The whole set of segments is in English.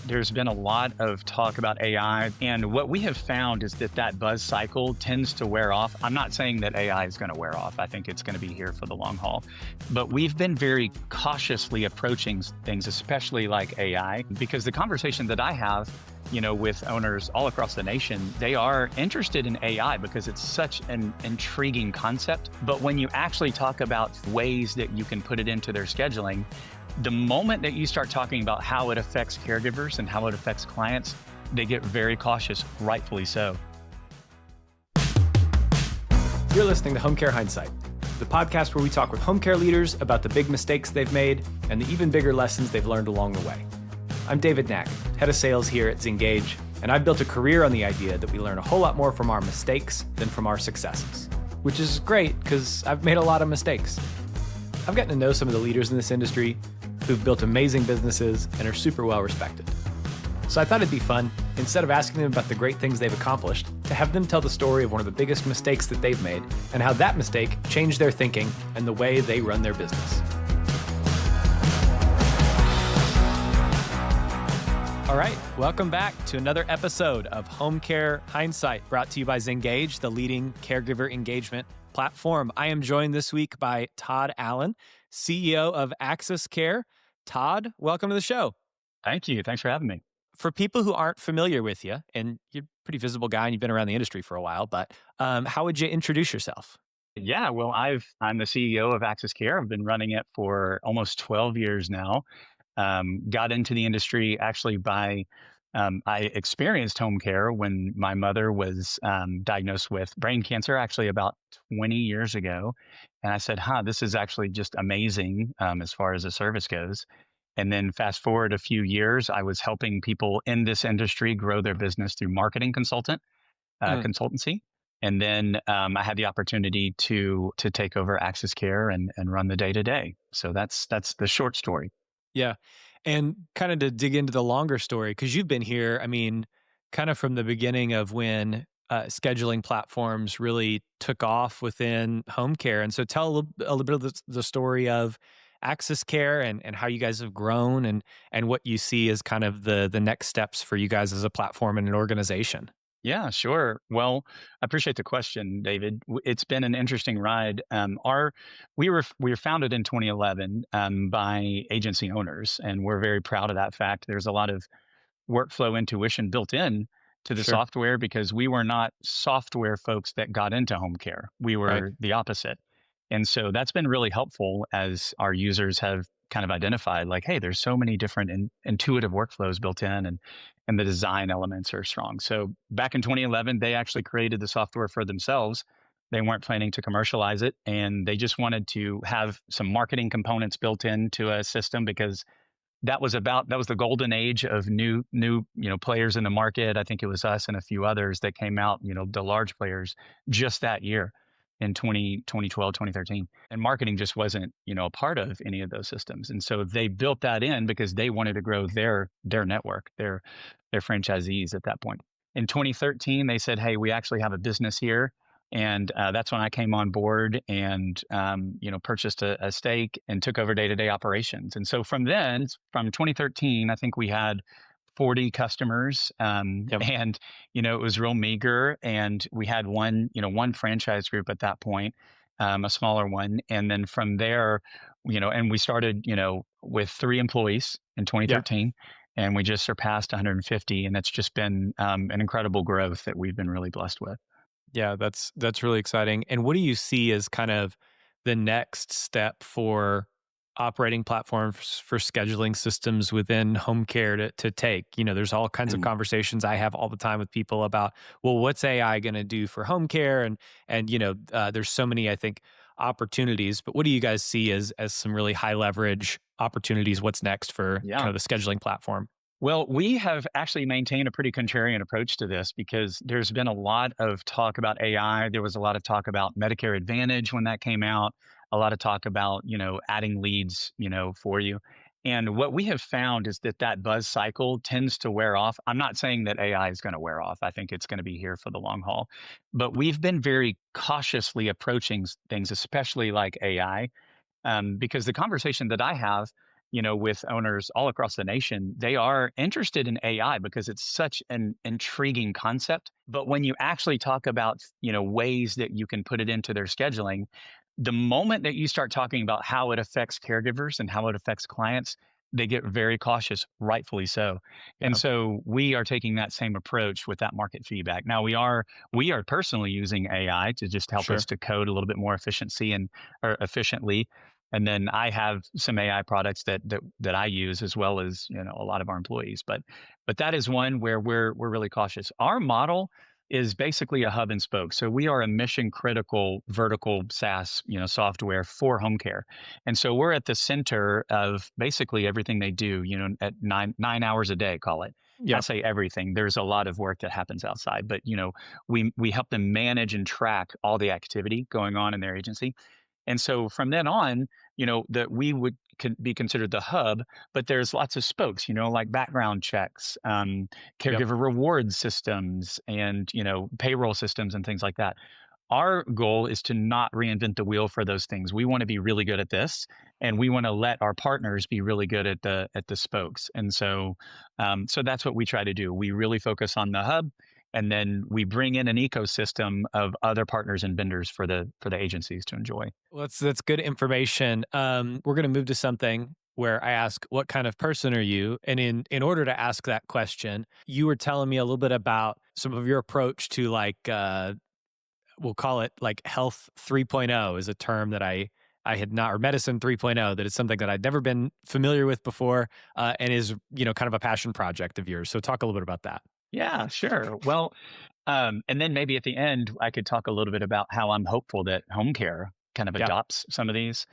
There's been a lot of talk about AI, and what we have found is that that buzz cycle tends to wear off. I'm not saying that AI is going to wear off. I think it's going to be here for the long haul. But we've been very cautiously approaching things, especially like AI, because the conversation that I have, with owners all across the nation, they are interested in AI because it's such an intriguing concept. But when you actually talk about ways that you can put it into their scheduling, the moment that you start talking about how it affects caregivers and how it affects clients, they get very cautious, rightfully so. You're listening to Home Care Hindsight, the podcast where we talk with home care leaders about the big mistakes they've made and the even bigger lessons they've learned along the way. I'm David Knack, head of sales here at Zengage, and I've built a career on the idea that we learn a whole lot more from our mistakes than from our successes, which is great because I've made a lot of mistakes. I've gotten to know some of the leaders in this industry who've built amazing businesses and are super well respected. So I thought it'd be fun, instead of asking them about the great things they've accomplished, to have them tell the story of one of the biggest mistakes that they've made and how that mistake changed their thinking and the way they run their business. All right, welcome back to another episode of Home Care Hindsight, brought to you by Zengage, the leading caregiver engagement platform. I am joined this week by Todd Allen, CEO of AxisCare. Todd, welcome to the show. Thank you. Thanks for having me. For people who aren't familiar with you, and you're a pretty visible guy and you've been around the industry for a while, but how would you introduce yourself? Yeah, well, I'm the CEO of AxisCare. I've been running it for almost 12 years now. Got into the industry actually by I experienced home care when my mother was diagnosed with brain cancer, actually about 20 years ago. And I said, this is actually just amazing as far as the service goes. And then fast forward a few years, I was helping people in this industry grow their business through marketing consultancy. And then I had the opportunity to take over AxisCare and run the day to day. So that's the short story. Yeah. And kind of to dig into the longer story, because you've been here, kind of from the beginning of when scheduling platforms really took off within home care. And so tell a little bit of the story of AxisCare and how you guys have grown and what you see as kind of the next steps for you guys as a platform and an organization. Yeah, sure. Well, I appreciate the question, David. It's been an interesting ride. We were founded in 2011 by agency owners, and we're very proud of that fact. There's a lot of workflow intuition built in to the Sure. software because we were not software folks that got into home care. We Right. were the opposite. And so that's been really helpful as our users have kind of identified like, hey, there's so many different intuitive workflows built in and the design elements are strong. So back in 2011, they actually created the software for themselves. They weren't planning to commercialize it and they just wanted to have some marketing components built into a system because that was the golden age of new players in the market. I think it was us and a few others that came out, the large players just that year in 2012, 2013. And marketing just wasn't, a part of any of those systems. And so they built that in because they wanted to grow their network, their franchisees at that point. In 2013, they said, hey, we actually have a business here. And that's when I came on board and, purchased a stake and took over day-to-day operations. And so from 2013, I think we had 40 customers, Yep. and, it was real meager. And we had one franchise group at that point, a smaller one. And then from there, and we started, with 3 employees in Yeah. 2013. And we just surpassed 150. And that's just been an incredible growth that we've been really blessed with. Yeah, that's really exciting. And what do you see as kind of the next step for operating platforms for scheduling systems within home care to take? There's all kinds of conversations I have all the time with people about, well, what's AI going to do for home care? And there's so many, I think, opportunities. But what do you guys see as some really high leverage opportunities? What's next for Yeah. kind of the scheduling platform? Well, we have actually maintained a pretty contrarian approach to this because there's been a lot of talk about AI. There was a lot of talk about Medicare Advantage when that came out, a lot of talk about, adding leads, for you. And what we have found is that that buzz cycle tends to wear off. I'm not saying that AI is going to wear off. I think it's going to be here for the long haul. But we've been very cautiously approaching things, especially like AI, because the conversation that I have, with owners all across the nation, they are interested in AI because it's such an intriguing concept. But when you actually talk about, ways that you can put it into their scheduling, the moment that you start talking about how it affects caregivers and how it affects clients, they get very cautious, rightfully so. And Yeah, so we are taking that same approach with that market feedback. Now we are personally using AI to just help us sure. to code a little bit more efficiency and or efficiently. And then I have some AI products that I use as well as a lot of our employees. But that is one where we're really cautious. Our model is basically a hub and spoke. So we are a mission critical vertical SaaS, software for home care. And so we're at the center of basically everything they do, at nine hours a day, call it. I Yep. say everything. There's a lot of work that happens outside, but we help them manage and track all the activity going on in their agency. And so from then on, that we would be considered the hub, but there's lots of spokes, like background checks, Yep. caregiver reward systems, and payroll systems and things like that. Our goal is to not reinvent the wheel for those things. We want to be really good at this, and we want to let our partners be really good at the spokes. And so that's what we try to do. We really focus on the hub, and then we bring in an ecosystem of other partners and vendors for the agencies to enjoy. Well, that's good information. We're going to move to something where I ask, "What kind of person are you?" And in order to ask that question, you were telling me a little bit about some of your approach to we'll call it like health 3.0 is a term that I had not, or medicine 3.0, that is something that I'd never been familiar with before, and is kind of a passion project of yours. So talk a little bit about that. Yeah, sure. Well, and then maybe at the end, I could talk a little bit about how I'm hopeful that home care kind of Yeah. adopts some of these.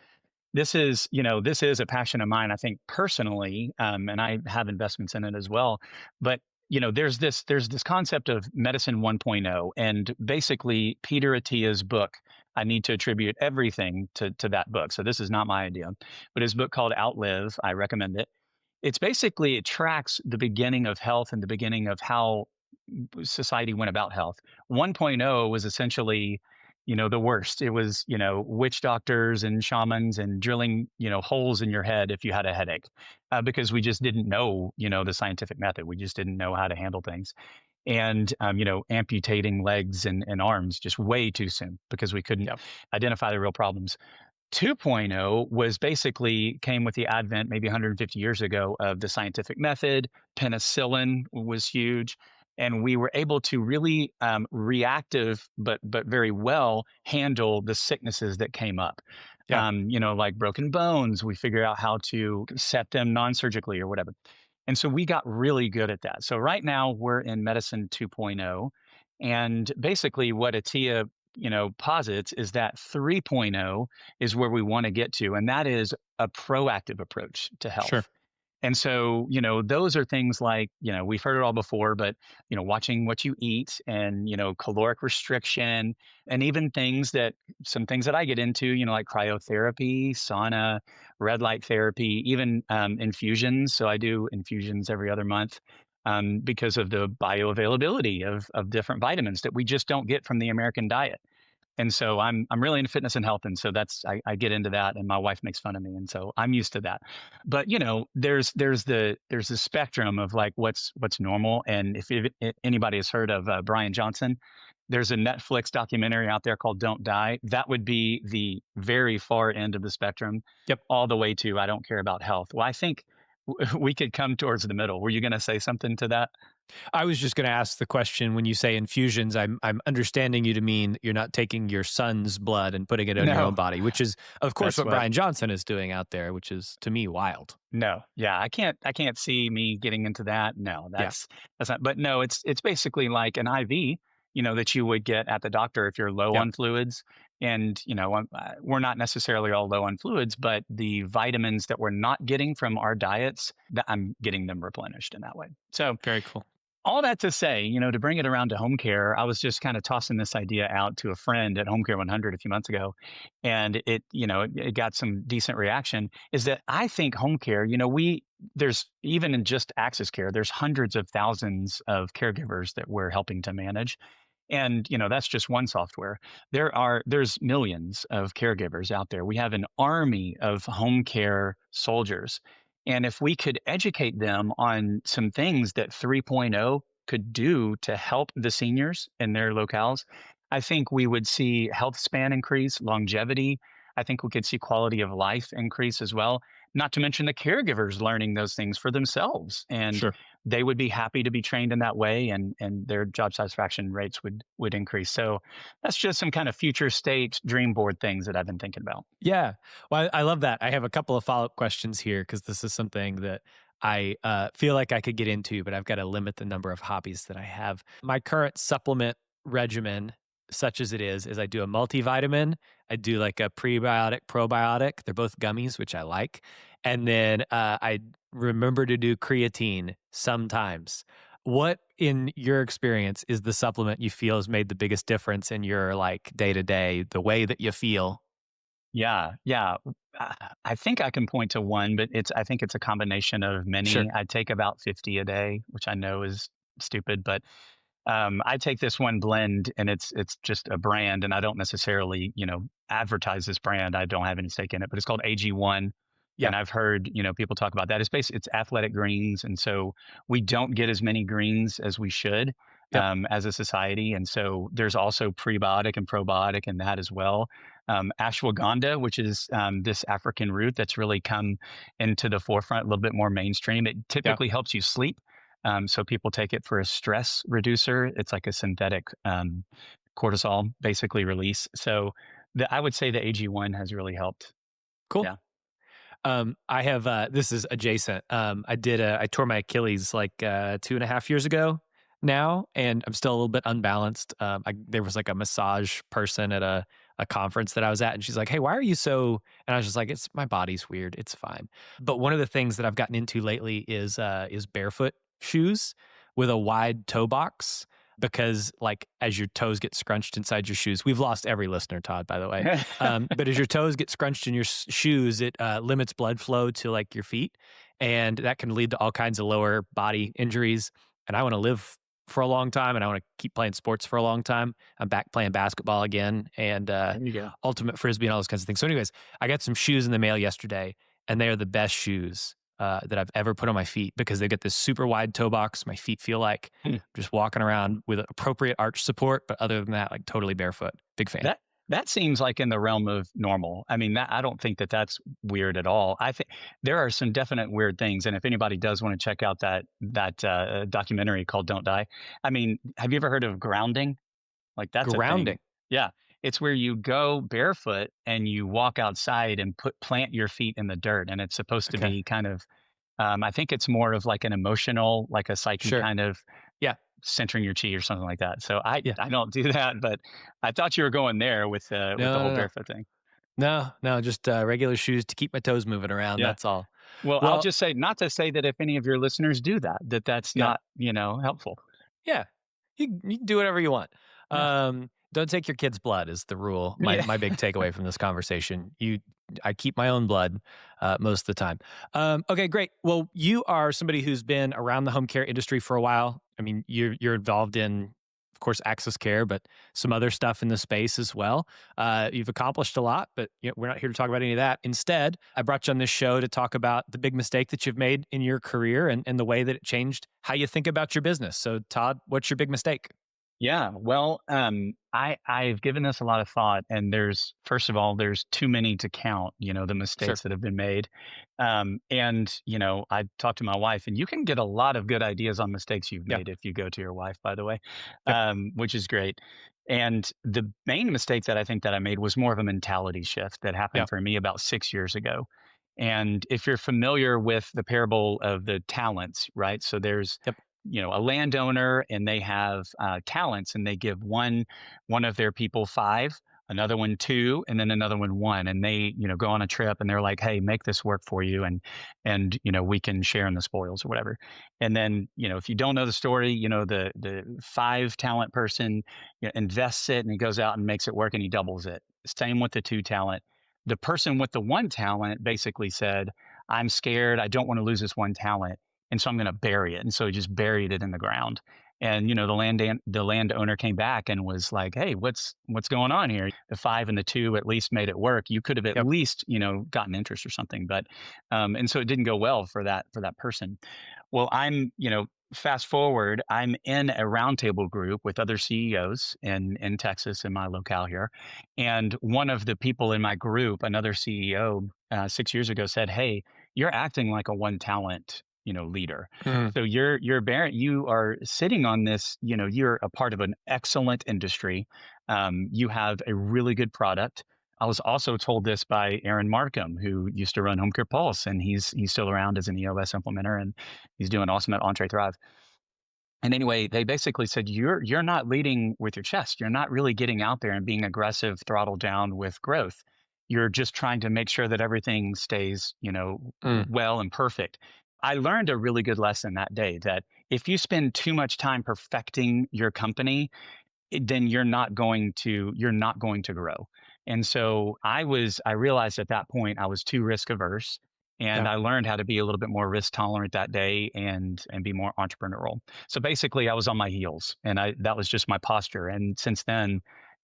This is a passion of mine, I think personally, and I have investments in it as well. But there's this concept of medicine 1.0, and basically Peter Attia's book. I need to attribute everything to that book. So this is not my idea, but his book called Outlive. I recommend it. It tracks the beginning of health and the beginning of how society went about health. 1.0 was essentially, the worst. It was, witch doctors and shamans and drilling, holes in your head if you had a headache, because we just didn't know, the scientific method. We just didn't know how to handle things. And, amputating legs and arms just way too soon because we couldn't Yep. identify the real problems. 2.0 was basically came with the advent maybe 150 years ago of the scientific method. Penicillin was huge, and we were able to really reactive but very well handle the sicknesses that came up. Yeah. Like broken bones, we figured out how to set them non-surgically or whatever. And so we got really good at that. So right now we're in medicine 2.0, and basically what Atia posits is that 3.0 is where we want to get to, and that is a proactive approach to Sure. health. And so, those are things like, we've heard it all before, but, watching what you eat and, caloric restriction, and even some things that I get into, like cryotherapy, sauna, red light therapy, even infusions. So I do infusions every other month because of the bioavailability of different vitamins that we just don't get from the American diet. And so I'm really into fitness and health, and so I get into that, and my wife makes fun of me, and so I'm used to that. But there's the spectrum of like what's normal, and if anybody has heard of Brian Johnson, there's a Netflix documentary out there called "Don't Die." That would be the very far end of the spectrum, Yep. all the way to I don't care about health. Well, I think we could come towards the middle. Were you going to say something to that? I was just going to ask the question, when you say infusions, I'm understanding you to mean you're not taking your son's blood and putting it on your own No, body, which is of course that's what what. Brian Johnson is doing out there, which is to me wild. No, yeah, I can't see me getting into that. No, Yeah. that's not. But no, it's basically like an IV, that you would get at the doctor if you're low Yep. on fluids. And we're not necessarily all low on fluids, but the vitamins that we're not getting from our diets, that I'm getting them replenished in that way. So Very cool. all that to say, to bring it around to home care, I was just kind of tossing this idea out to a friend at Home Care 100 a few months ago, and it got some decent reaction. Is that I think home care, there's even in just AxisCare, there's hundreds of thousands of caregivers that we're helping to manage. And that's just one software. There's millions of caregivers out there. We have an army of home care soldiers. And if we could educate them on some things that 3.0 could do to help the seniors in their locales, I think we would see health span increase, longevity. I think we could see quality of life increase as well. Not to mention the caregivers learning those things for themselves, and Sure. they would be happy to be trained in that way, and their job satisfaction rates would increase. So that's just some kind of future state dream board things that I've been thinking about. Yeah. Well, I love that. I have a couple of follow-up questions here because this is something that I feel like I could get into, but I've got to limit the number of hobbies that I have. My current supplement regimen, such as it is I do a multivitamin, I do like a prebiotic, probiotic. They're both gummies, which I like. And then I remember to do creatine sometimes. What, in your experience, is the supplement you feel has made the biggest difference in your like day to day, the way that you feel? Yeah, yeah. I think I can point to one, but I think it's a combination of Sure. many. I take about 50 a day, which I know is stupid, but I take this one blend, and it's just a brand, and I don't necessarily, advertise this brand. I don't have any stake in it, but it's called AG1. Yeah. And I've heard, people talk about that. It's athletic greens. And so we don't get as many greens as we should, Yep. as a society. And so there's also prebiotic and probiotic in that as well. Ashwagandha, which is this African root that's really come into the forefront, a little bit more mainstream. It Yeah. typically helps you sleep. So people take it for a stress reducer. It's like a synthetic cortisol basically release. So I would say the AG1 has really helped. Cool. Yeah. I have this is adjacent. I tore my Achilles like 2.5 years ago now, and I'm still a little bit unbalanced. There was like a massage person at a conference that I was at, and she's like, "Hey, why are you so?" And I was just like, "It's my body's weird. It's fine." But one of the things that I've gotten into lately is barefoot shoes with a wide toe box. Because, like, as your toes get scrunched inside your shoes, we've lost every listener, Todd, by the way. But as your toes get scrunched in your shoes, it limits blood flow to like your feet, and that can lead to all kinds of lower body injuries. And I want to live for a long time, and I want to keep playing sports for a long time. I'm back playing basketball again, and There you go. ultimate frisbee and all those kinds of things. So, anyways, I got some shoes in the mail yesterday, and they are the best shoes. That I've ever put on my feet because they get this super wide toe box. My feet feel like Hmm. just walking around with appropriate arch support, but other than that, like totally barefoot. Big fan. That seems like in the realm of normal. I mean, I don't think that that's weird at all. I think there are some definite weird things, and if anybody does want to check out that documentary called "Don't Die," I mean, have you ever heard of grounding? Like that's a thing. Grounding. Yeah, it's where you go barefoot and you walk outside and plant your feet in the dirt, and it's supposed to Okay. be kind of. I think it's more of like an emotional, like a psyche Sure. kind of Yeah. centering your chi or something like that. So I Yeah. I don't do that, but I thought you were going there with the No, whole no, no. barefoot thing. No, just regular shoes to keep my toes moving around. Yeah. That's all. Well, I'll Well, just say not to say that if any of your listeners do that, that's yeah. not, helpful. Yeah. You can do whatever you want. Yeah. Don't take your kid's blood is the rule. My Yeah. my big takeaway from this conversation. I keep my own blood most of the time. Okay, great. Well, you are somebody who's been around the home care industry for a while. I mean, you're involved in, of course, AxisCare, but some other stuff in the space as well. You've accomplished a lot, but we're not here to talk about any of that. Instead, I brought you on this show to talk about the big mistake that you've made in your career and the way that it changed how you think about your business. So, Todd, what's your big mistake? Yeah, well, I've given this a lot of thought, and first of all, there's too many to count, the Sure. mistakes that have been made. And, I talked to my wife, and you can get a lot of good ideas on mistakes you've Yeah. made if you go to your wife, by the way, Yep. which is great. And the main mistake that I think that I made was more of a mentality shift that happened Yep. for me about 6 years ago. And if you're familiar with the parable of the talents, right? So there's Yep. a landowner, and they have talents, and they give one of their people five, another one two, and then another one one, and they go on a trip, and they're like, hey, make this work for you, and we can share in the spoils or whatever. And then if you don't know the story, the five talent person invests it, and he goes out and makes it work, and he doubles it. Same with the two talent. The person with the one talent basically said, I'm scared, I don't want to lose this one talent. and so I'm going to bury it. And so he just buried it in the ground. And the landowner came back and was like, "Hey, what's going on here? The 5 and the 2 at least made it work. You could have at Yep. least gotten interest or something." But and so it didn't go well for that person. Well, fast forward, I'm in a roundtable group with other CEOs in Texas, in my locale here, and one of the people in my group, another CEO, 6 years ago, said, "Hey, you're acting like a one talent, leader. Mhm. So you are sitting on this. You're a part of an excellent industry. You have a really good product." I was also told this by Aaron Markham, who used to run Home Care Pulse, and he's still around as an EOS implementer, and he's doing awesome at Entree Thrive. And anyway, they basically said, "You're not leading with your chest. You're not really getting out there and being aggressive, throttle down with growth. You're just trying to make sure that everything stays, Mm. well and perfect." I learned a really good lesson that day that if you spend too much time perfecting your company, then you're not going to grow. And so I realized at that point I was too risk averse, and Yeah. I learned how to be a little bit more risk tolerant that day and be more entrepreneurial. So basically I was on my heels, and I that was just my posture. And since then,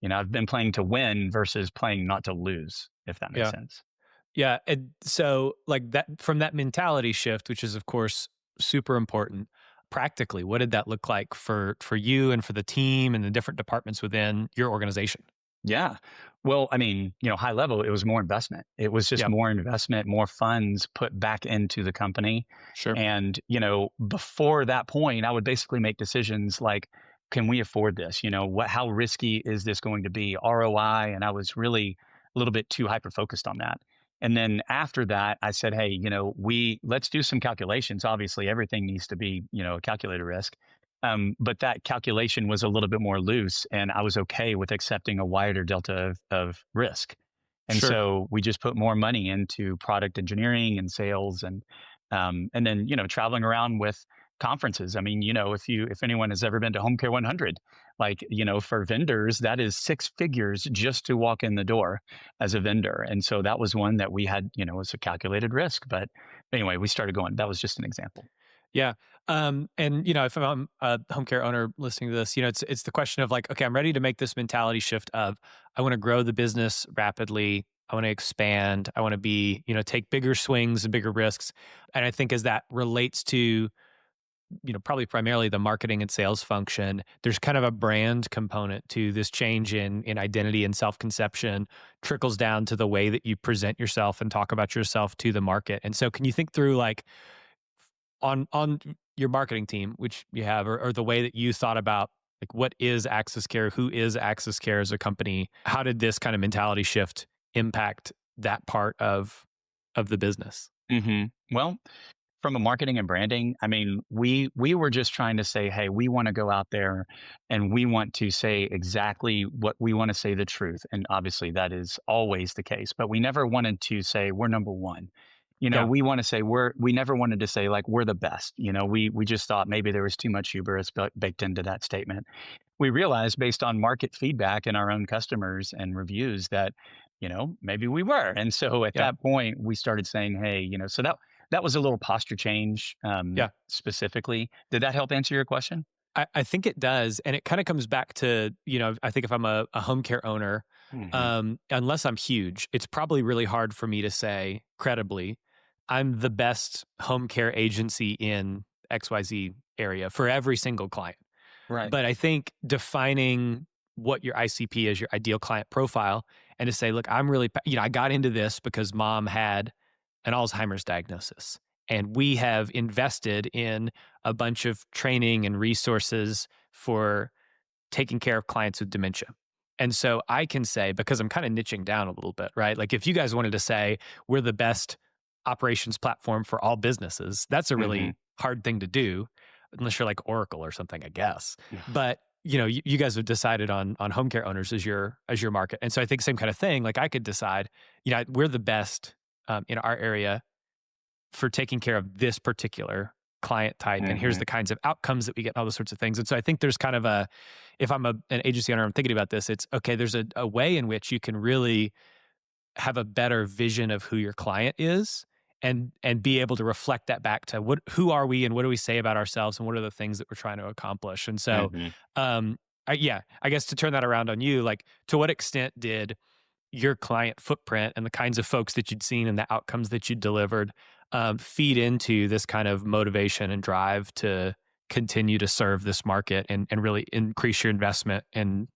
I've been playing to win versus playing not to lose, if that makes Yeah. sense. Yeah. And so, like that, from that mentality shift, which is, of course, super important, practically, what did that look like for you and for the team and the different departments within your organization? Yeah. Well, I mean, high level, it was more investment. It was just Yeah. more investment, more funds put back into the company. Sure. And, before that point, I would basically make decisions like, can we afford this? How risky is this going to be? ROI. And I was really a little bit too hyper focused on that. And then after that, I said, hey, let's do some calculations. Obviously, everything needs to be, a calculated risk. But that calculation was a little bit more loose, and I was okay with accepting a wider delta of risk. And Sure. so we just put more money into product engineering and sales, and then traveling around with conferences. I mean, if anyone has ever been to Home Care 100, like for vendors, that is 6 figures just to walk in the door as a vendor. And so that was one that we had, was a calculated risk. But anyway, we started going. That was just an example. Yeah. And if I'm a home care owner listening to this, it's the question of like, okay, I'm ready to make this mentality shift of I want to grow the business rapidly. I want to expand. I want to be, take bigger swings and bigger risks. And I think as that relates to, probably primarily the marketing and sales function, there's kind of a brand component to this change in identity and self-conception trickles down to the way that you present yourself and talk about yourself to the market. And so can you think through like on your marketing team, which you have, or the way that you thought about like what is AxisCare, who is AxisCare as a company, how did this kind of mentality shift impact that part of the business? Well, from a marketing and branding, I mean, we were just trying to say, hey, we want to go out there and we want to say exactly what we want to say, the truth. And obviously that is always the case, but we never wanted to say we're number one. Yeah. We want to say we never wanted to say like we're the best. We just thought maybe there was too much hubris baked into that statement. We realized based on market feedback and our own customers and reviews that, maybe we were. And so at Yeah. that point, we started saying, hey, so that was a little posture change, Yeah. specifically. Did that help answer your question? I think it does. And it kind of comes back to, I think if I'm a home care owner, Hmm. unless I'm huge, it's probably really hard for me to say credibly, I'm the best home care agency in XYZ area for every single client. Right. But I think defining what your ICP is, your ideal client profile, and to say, look, I'm really, I got into this because mom had an Alzheimer's diagnosis. And we have invested in a bunch of training and resources for taking care of clients with dementia. And so I can say, because I'm kind of niching down a little bit, right? Like if you guys wanted to say we're the best operations platform for all businesses, that's a Hmm. really hard thing to do, unless you're like Oracle or something, I guess. Yeah. But you guys have decided on home care owners as your market, and so I think same kind of thing. Like I could decide, we're the best in our area for taking care of this particular client type, and here's Hmm. the kinds of outcomes that we get, and all those sorts of things. And so I think there's kind of if I'm an agency owner, I'm thinking about this. It's okay. There's a way in which you can really have a better vision of who your client is, and be able to reflect that back to who are we and what do we say about ourselves and what are the things that we're trying to accomplish. And so, Hmm. I guess to turn that around on you, like to what extent did your client footprint and the kinds of folks that you'd seen and the outcomes that you delivered feed into this kind of motivation and drive to continue to serve this market and really increase your investment and,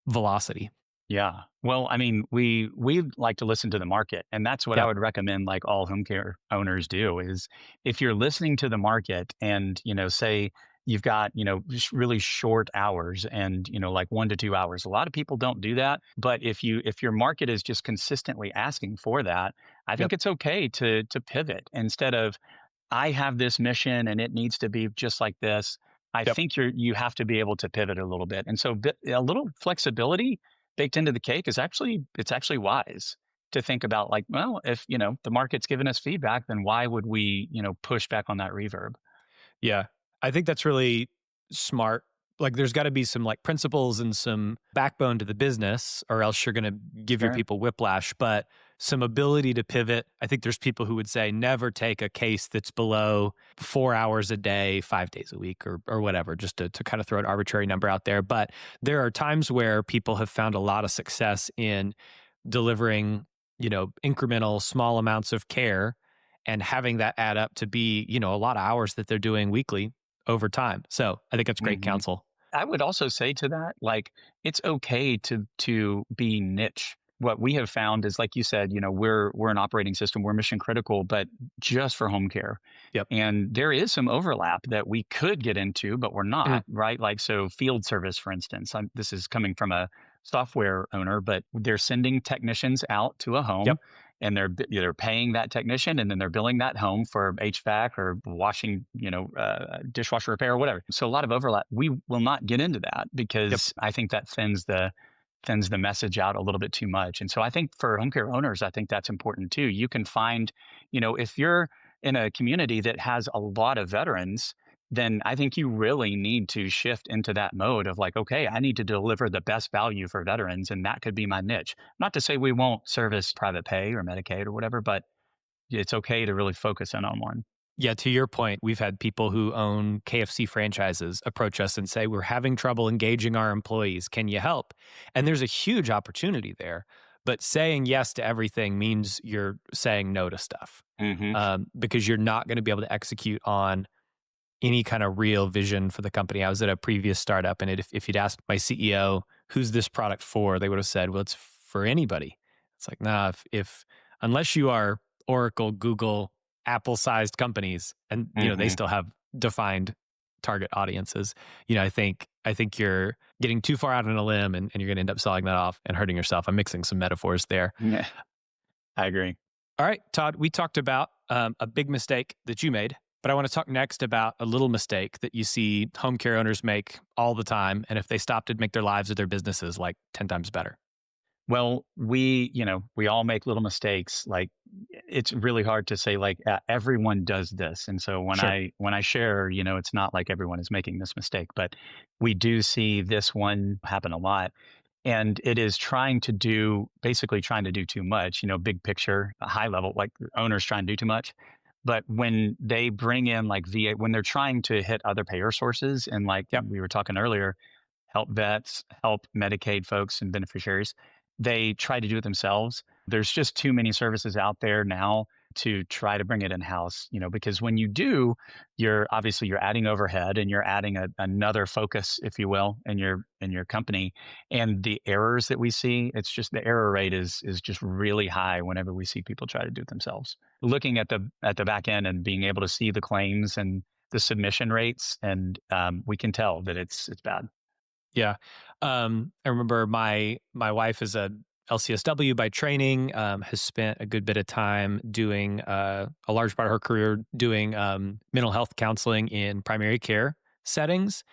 velocity? Yeah. Well, I mean, we like to listen to the market, and that's what I Yep. would recommend like all home care owners do is if you're listening to the market and, say you've got, just really short hours and, like 1 to 2 hours. A lot of people don't do that, but if your market is just consistently asking for that, I think Yep. it's okay to pivot instead of I have this mission and it needs to be just like this. I Yep. think you have to be able to pivot a little bit. And so a little flexibility baked into the cake is actually wise to think about like, well, if, the market's given us feedback, then why would we, push back on that reverb? Yeah. I think that's really smart. Like there's got to be some like principles and some backbone to the business, or else you're going to give your Sure. people whiplash, but some ability to pivot. I think there's people who would say never take a case that's below 4 hours a day, 5 days a week, or whatever, just to kind of throw an arbitrary number out there. But there are times where people have found a lot of success in delivering, incremental small amounts of care and having that add up to be, a lot of hours that they're doing weekly over time. So I think that's great Hmm. counsel. I would also say to that, like, it's okay to be niche. What we have found is, like you said, we're an operating system, we're mission critical, but just for home care. Yep. And there is some overlap that we could get into, but we're Mhm. not, right? Like, so field service, for instance, this is coming from a software owner, but they're sending technicians out to a home Yep. and they're paying that technician and then they're billing that home for HVAC or washing, dishwasher repair or whatever. So a lot of overlap. We will not get into that Yep. because I think that thins the message out a little bit too much. And so I think for home care owners, I think that's important too. You can find, if you're in a community that has a lot of veterans, then I think you really need to shift into that mode of like, okay, I need to deliver the best value for veterans, and that could be my niche. Not to say we won't service private pay or Medicaid or whatever, but it's okay to really focus in on one. Yeah, to your point, we've had people who own KFC franchises approach us and say, "We're having trouble engaging our employees. Can you help?" And there's a huge opportunity there. But saying yes to everything means you're saying no to stuff, Hmm. because you're not going to be able to execute on any kind of real vision for the company. I was at a previous startup, and if you'd asked my CEO, "Who's this product for?" they would have said, "Well, it's for anybody." It's like, nah, if unless you are Oracle, Google, Apple-sized companies, and they Hmm. still have defined target audiences. I think you're getting too far out on a limb, and you're going to end up selling that off and hurting yourself. I'm mixing some metaphors there. Yeah, I agree. All right, Todd, we talked about a big mistake that you made, but I want to talk next about a little mistake that you see home care owners make all the time. And if they stopped, it'd make their lives or their businesses like 10 times better. Well, we all make little mistakes. Like it's really hard to say like everyone does this. And so when Sure. I share, it's not like everyone is making this mistake, but we do see this one happen a lot. And it is basically trying to do too much, big picture, a high level, like owners trying to do too much. But when they bring in like VA, when they're trying to hit other payer sources, and like Yep. we were talking earlier, help vets, help Medicaid folks and beneficiaries. They try to do it themselves. There's just too many services out there now to try to bring it in house, because when you do, you're adding overhead and you're adding another focus, if you will, in your company. And the errors that we see, it's just the error rate is just really high whenever we see people try to do it themselves. Looking at the back end and being able to see the claims and the submission rates, and we can tell that it's bad. Yeah. I remember my wife is a LCSW by training, has spent a good bit of time doing a large part of her career doing mental health counseling in primary care settings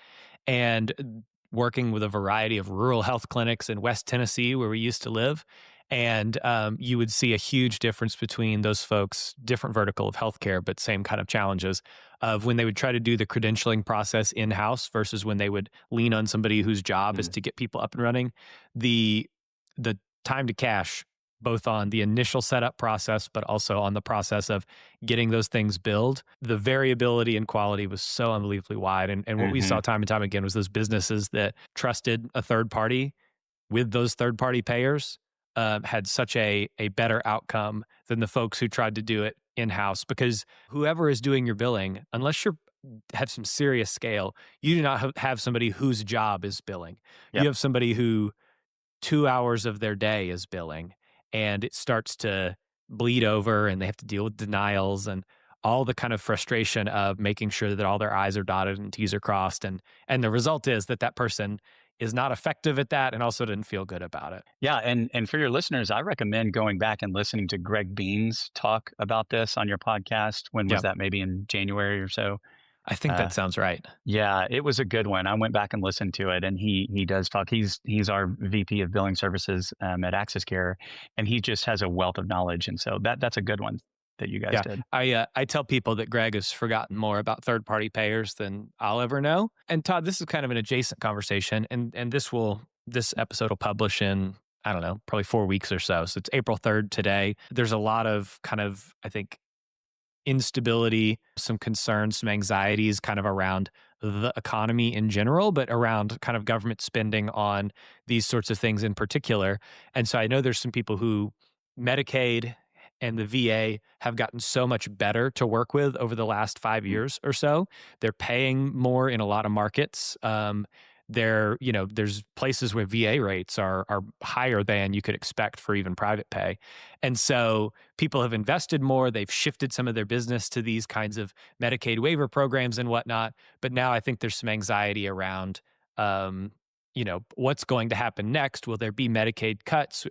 and working with a variety of rural health clinics in West Tennessee, where we used to live. And you would see a huge difference between those folks, different vertical of healthcare, but same kind of challenges of when they would try to do the credentialing process in house versus when they would lean on somebody whose job is Mm. to get people up and running. The time to cash both on the initial setup process, but also on the process of getting those things built. The variability in quality was so unbelievably wide. And what we Hmm. saw time and time again was those businesses that trusted a third party with those third party payers had such a better outcome than the folks who tried to do it in house. Because whoever is doing your billing, unless you're have some serious scale, you do not have somebody whose job is billing. You Yep. have somebody who 2 hours of their day is billing, and it starts to bleed over, and they have to deal with denials and all the kind of frustration of making sure that all their I's are dotted and T's are crossed. And the result is that that person is not effective at that and also didn't feel good about it. Yeah, and for your listeners, I recommend going back and listening to Greg Bean's talk about this on your podcast. When was Yeah, that? Maybe in January or so. I think Uh, that sounds right. yeah, it was a good one. I went back and listened to it, and he does talk. He's our VP of Billing Services at AxisCare, and he just has a wealth of knowledge. And so that's a good one that you guys Yeah, did. I tell people that Greg has forgotten more about third party payers than I'll ever know. And Todd, this is kind of an adjacent conversation, and this episode will publish in, I don't know, probably 4 weeks or so. So it's April 3rd today. There's a lot of kind of, I think, instability, some concerns, some anxieties kind of around the economy in general, but around kind of government spending on these sorts of things in particular. And so I know there's some people who Medicaid and the VA have gotten so much better to work with over the last 5 years or so. They're paying more in a lot of markets. There's places where VA rates are higher than you could expect for even private pay. And so people have invested more. They've shifted some of their business to these kinds of Medicaid waiver programs and whatnot. But now I think there's some anxiety around, what's going to happen next? Will there be Medicaid cuts?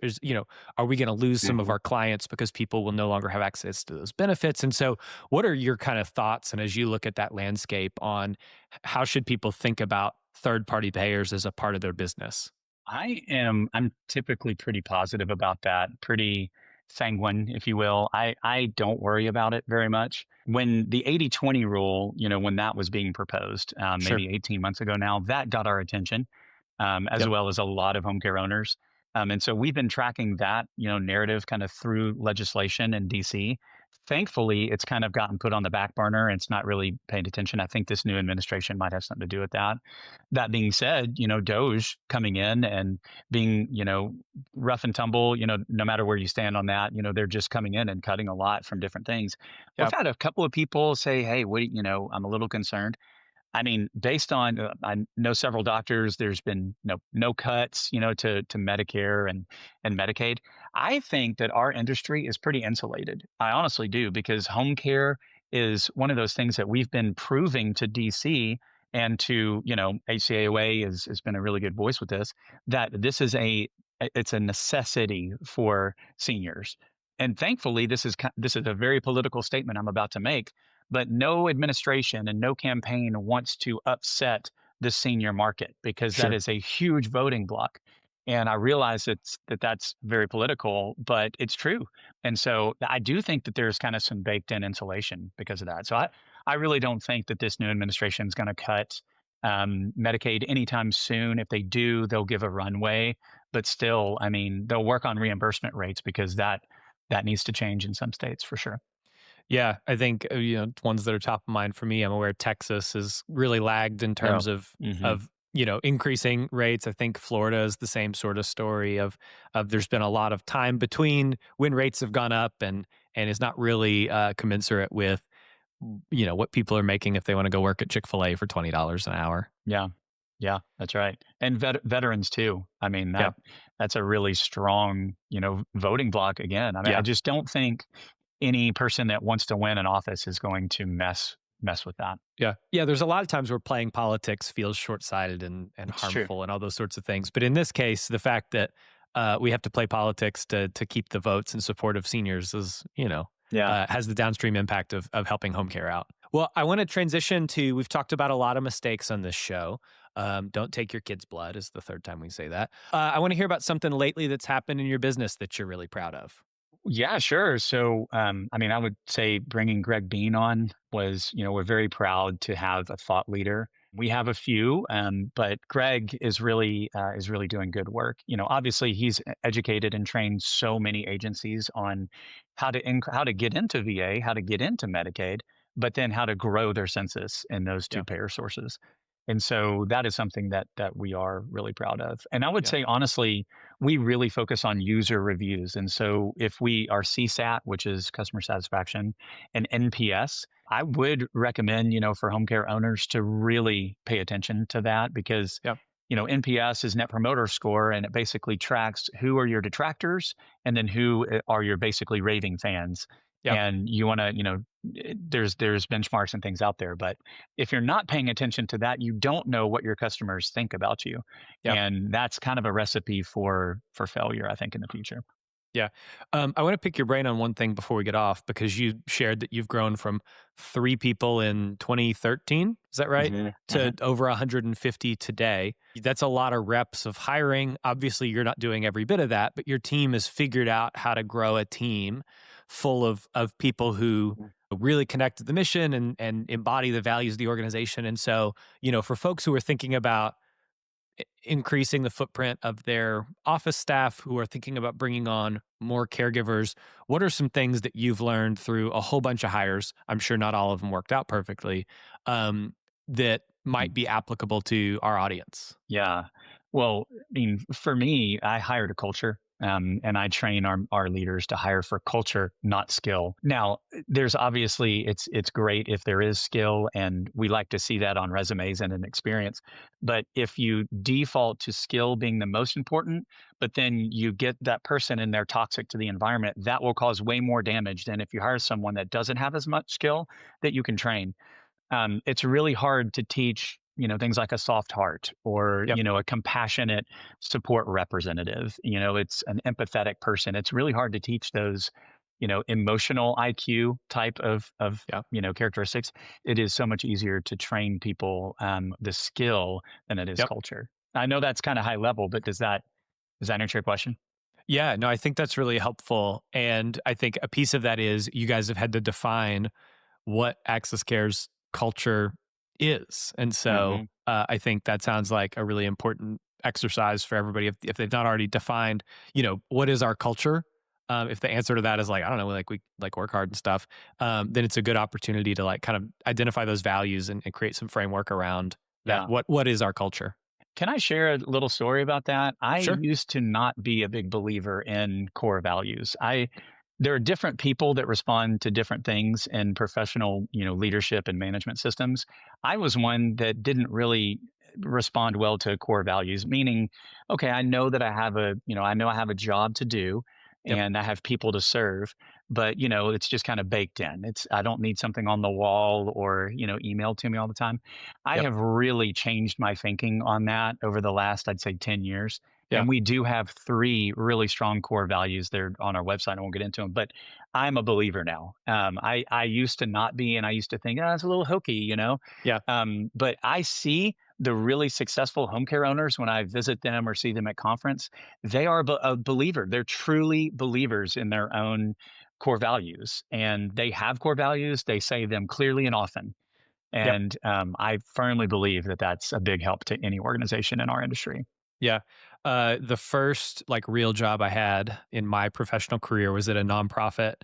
Are we going to lose some of Hmm. our clients because people will no longer have access to those benefits? And so, what are your kind of thoughts? And as you look at that landscape, on how should people think about third party payers as a part of their business? I'm typically pretty positive about that, pretty sanguine, if you will. I don't worry about it very much. When the 80/20 rule, when that was being proposed, Sure. maybe 18 months ago now, that got our attention, as Yep. well as a lot of home care owners. And so we've been tracking that, narrative kind of through legislation in DC. Thankfully, it's kind of gotten put on the back burner and it's not really paid attention. I think this new administration might have something to do with that. That being said, Doge coming in and being, rough and tumble, no matter where you stand on that, they're just coming in and cutting a lot from different things. We've Yep. had a couple of people say, hey, I'm a little concerned. I mean, based on I know several doctors, there's been no cuts, to Medicare and Medicaid. I think that our industry is pretty insulated. I honestly do because home care is one of those things that we've been proving to DC and to HCAOA has been a really good voice with this, that this is it's a necessity for seniors. And thankfully, this is a very political statement I'm about to make, but no administration and no campaign wants to upset the senior market because that Sure. is a huge voting block. And I realize that's very political, but it's true. And so I do think that there's kind of some baked in insulation because of that. So I really don't think that this new administration is going to cut Medicaid anytime soon. If they do, they'll give a runway, but still, I mean, they'll work on reimbursement rates because that needs to change in some states for sure. Yeah, I think ones that are top of mind for me. I'm aware Texas has really lagged in No. terms of Hmm. of increasing rates. I think Florida is the same sort of story of there's been a lot of time between when rates have gone up and is not really commensurate with what people are making if they want to go work at Chick-fil-A for $20 an hour. Yeah. Yeah, that's right. And veterans too. I mean, Yeah, that's a really strong, voting block again. I mean, I yeah. just don't think any person that wants to win an office is going to mess with that. Yeah. Yeah. There's a lot of times where playing politics feels short sighted and It's true. harmful and all those sorts of things. But in this case, the fact that we have to play politics to keep the votes in support of seniors is, Yeah. has the downstream impact of helping home care out. Well, I want to transition to, we've talked about a lot of mistakes on this show. Don't take your kid's blood is the third time we say that. I want to hear about something lately that's happened in your business that you're really proud of. Yeah, sure. So, I mean, I would say bringing Greg Bean on was, we're very proud to have a thought leader. We have a few, but Greg is really doing good work. Obviously, he's educated and trained so many agencies on how to get into VA, how to get into Medicaid, but then how to grow their census in those two Yeah. payer sources. And so that is something that we are really proud of. And I would Yeah. say honestly, we really focus on user reviews. And so if we are CSAT, which is customer satisfaction, and NPS, I would recommend, for home care owners to really pay attention to that because, Yeah. NPS is Net Promoter Score, and it basically tracks who are your detractors and then who are your basically raving fans. Yeah. And you want to, there's benchmarks and things out there, but if you're not paying attention to that, you don't know what your customers think about you. Yeah. And that's kind of a recipe for failure, I think, in the future. Yeah. I want to pick your brain on one thing before we get off because you shared that you've grown from 3 people in 2013, is that right? Mhm, To mhm. over 150 today. That's a lot of reps of hiring. Obviously, you're not doing every bit of that, but your team has figured out how to grow a team full of people who really connect to the mission and embody the values of the organization. And so, for folks who are thinking about increasing the footprint of their office staff who are thinking about bringing on more caregivers, what are some things that you've learned through a whole bunch of hires? I'm sure not all of them worked out perfectly, that might be applicable to our audience. Yeah. Well, I mean, for me, I hired a culture, and I train our leaders to hire for culture, not skill. Now, there's obviously it's great if there is skill, and we like to see that on resumes and an experience. But if you default to skill being the most important, but then you get that person and they're toxic to the environment, that will cause way more damage than if you hire someone that doesn't have as much skill that you can train. It's really hard to teach, things like a soft heart or, Yep. a compassionate support representative. It's an empathetic person. It's really hard to teach those, emotional IQ type of Yeah. characteristics. It is so much easier to train people the skill than it is Yep. culture. I know that's kind of high level, but does that answer your question? Yeah, no, I think that's really helpful. And I think a piece of that is you guys have had to define what AxisCare's culture is. And so Hmm. I think that sounds like a really important exercise for everybody. If they've not already defined, what is our culture? If the answer to that is like, I don't know, like we like work hard and stuff, then it's a good opportunity to like kind of identify those values and create some framework around that. Yeah. What is our culture? Can I share a little story about that? I Sure. used to not be a big believer in core values. There are different people that respond to different things in professional, leadership and management systems. I was one that didn't really respond well to core values, meaning, okay, I know I have a job to do Yep. and I have people to serve, but it's just kind of baked in. I don't need something on the wall or, emailed to me all the time. I Yep. have really changed my thinking on that over the last, I'd say, 10 years. Yeah. And we do have three really strong core values. They're on our website. I won't get into them, but I'm a believer now. I used to not be, and I used to think, oh, it's a little hokey. Yeah. But I see the really successful home care owners when I visit them or see them at conference. They are a believer. They're truly believers in their own core values, and they have core values. They say them clearly and often. Yep. And I firmly believe that that's a big help to any organization in our industry. Yeah. The first like real job I had in my professional career was at a nonprofit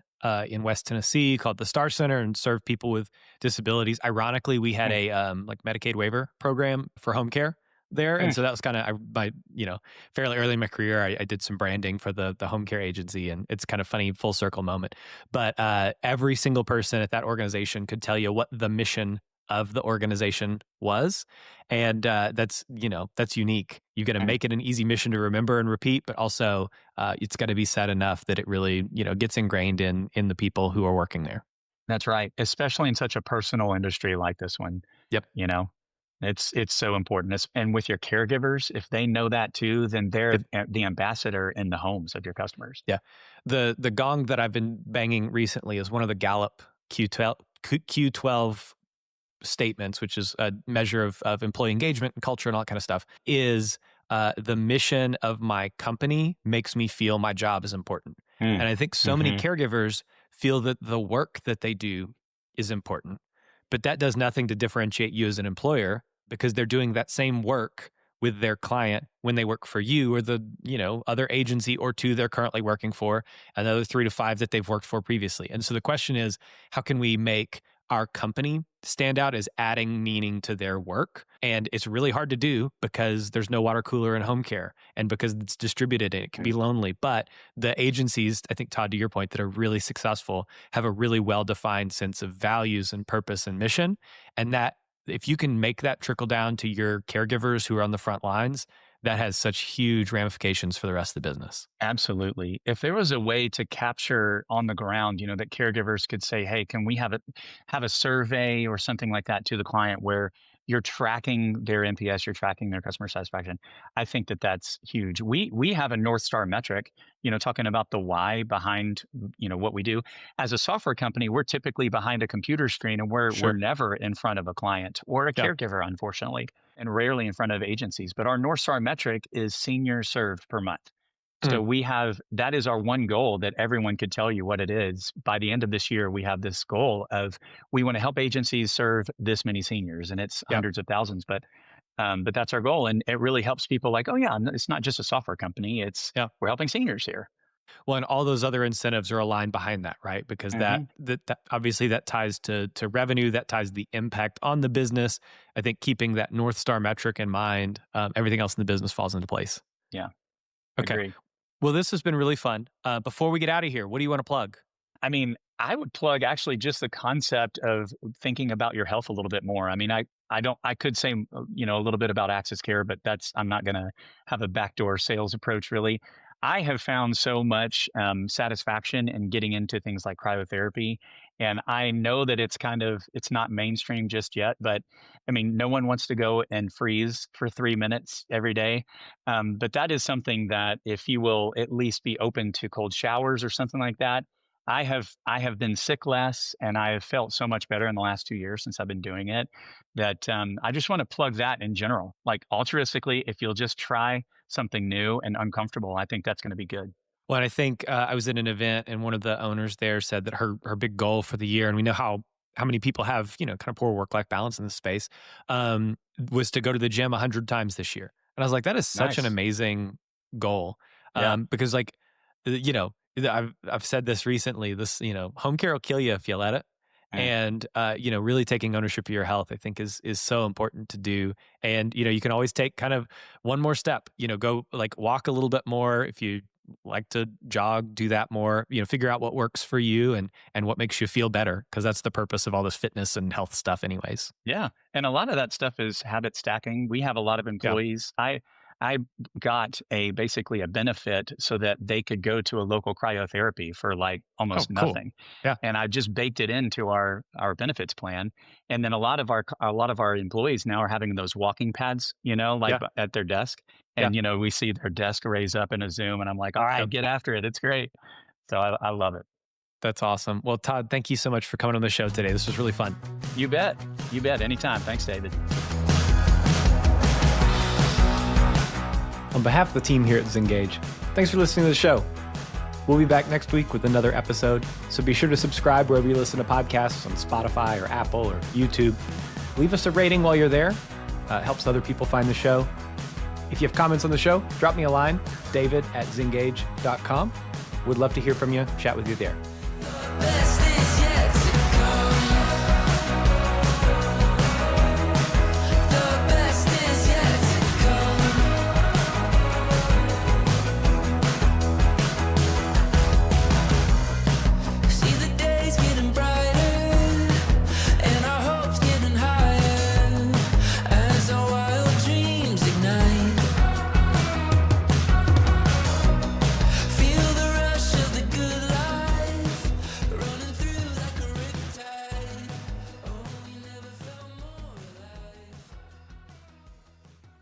in West Tennessee called the Star Center and served people with disabilities. Ironically, we had Mm, a like Medicaid waiver program for home care there, and mm. so that was kind of my fairly early in my career. I did some branding for the home care agency, and it's kind of funny full circle moment. But every single person at that organization could tell you what the mission of the organization was, and that's unique. You got to And make it an easy mission to remember and repeat, but also it's got to be said enough that it really gets ingrained in the people who are working there. that's right, especially in such a personal industry like this one. Yep. You know, it's so important. And with your caregivers, if they know that too, then they're Yep. the ambassador in the homes of your customers. Yeah. The gong that I've been banging recently is one of the Gallup Q12 statements, which is a measure of employee engagement and culture and all that kind of stuff, is the mission of my company makes me feel my job is important. Mm. And I think so many Hmm. caregivers feel that the work that they do is important, but that does nothing to differentiate you as an employer because they're doing that same work with their client when they work for you or the, other agency or two they're currently working for, another 3 to 5 that they've worked for previously. And so the question is, how can we make our company stand out as adding meaning to their work? And it's really hard to do because there's no water cooler in home care and because it's distributed and it can be lonely. But the agencies, I think, Todd, to your point, that are really successful have a really well-defined sense of values and purpose and mission. And that if you can make that trickle down to your caregivers who are on the front lines, that has such huge ramifications for the rest of the business. Absolutely. If there was a way to capture on the ground, that caregivers could say, "Hey, can we have a survey or something like that to the client where you're tracking their NPS, you're tracking their customer satisfaction." I think that that's huge. We have a North Star metric, talking about the why behind, what we do. As a software company, we're typically behind a computer screen and we're Sure. never in front of a client or a Yeah. caregiver, unfortunately, and rarely in front of agencies. But our North Star metric is seniors served per month. So Mm. that is our one goal that everyone could tell you what it is. By the end of this year, we have this goal of we want to help agencies serve this many seniors, and it's Yeah. hundreds of thousands, but that's our goal, and it really helps people like, oh yeah, it's not just a software company; it's Yeah. we're helping seniors here. Well, and all those other incentives are aligned behind that, right? Because that Hmm. that obviously that ties to revenue, that ties the impact on the business. I think keeping that North Star metric in mind, everything else in the business falls into place. Yeah, Okay. agree. Well, this has been really fun. Before we get out of here, what do you want to plug? I mean, I would plug actually just the concept of thinking about your health a little bit more. I mean, I could say, a little bit about AxisCare, but I'm not going to have a backdoor sales approach really. I have found so much satisfaction in getting into things like cryotherapy. And I know that it's not mainstream just yet, but I mean, no one wants to go and freeze for 3 minutes every day. But that is something that if you will at least be open to cold showers or something like that, I have been sick less, and I have felt so much better in the last 2 years since I've been doing it that, I just wanna plug that in general. Like, altruistically, if you'll just try something new and uncomfortable, I think that's gonna be good. Well, and I think I was at an event and one of the owners there said that her big goal for the year, and we know how many people have kind of poor work life balance in this space, was to go to the gym 100 times this year. And I was like, that is such an Nice. amazing goal, Yeah. because like I've said this recently. This home care will kill you if you let it. Mm. And really taking ownership of your health, I think is so important to do. And you can always take kind of one more step. Go like walk a little bit more if you like to jog, do that more. Figure out what works for you and what makes you feel better, because that's the purpose of all this fitness and health stuff, anyways. Yeah, and a lot of that stuff is habit stacking. We have a lot of Yeah. employees. I got basically a benefit so that they could go to a local cryotherapy for like Oh, almost cool. nothing, Yeah. and I just baked it into our benefits plan. And then a lot of our employees now are having those walking pads, like Yeah. at their desk, Yeah. and we see their desk raise up in a Zoom, and I'm like, all right, Yep. get after it. It's great. So I love it. That's awesome. Well, Todd, thank you so much for coming on the show today. This was really fun. You bet. You bet. Anytime. Thanks, David. On behalf of the team here at Zengage, thanks for listening to the show. We'll be back next week with another episode, so be sure to subscribe wherever you listen to podcasts on Spotify or Apple or YouTube. Leave us a rating while you're there. It helps other people find the show. If you have comments on the show, drop me a line, david@zengage.com. Would love to hear from you, chat with you there.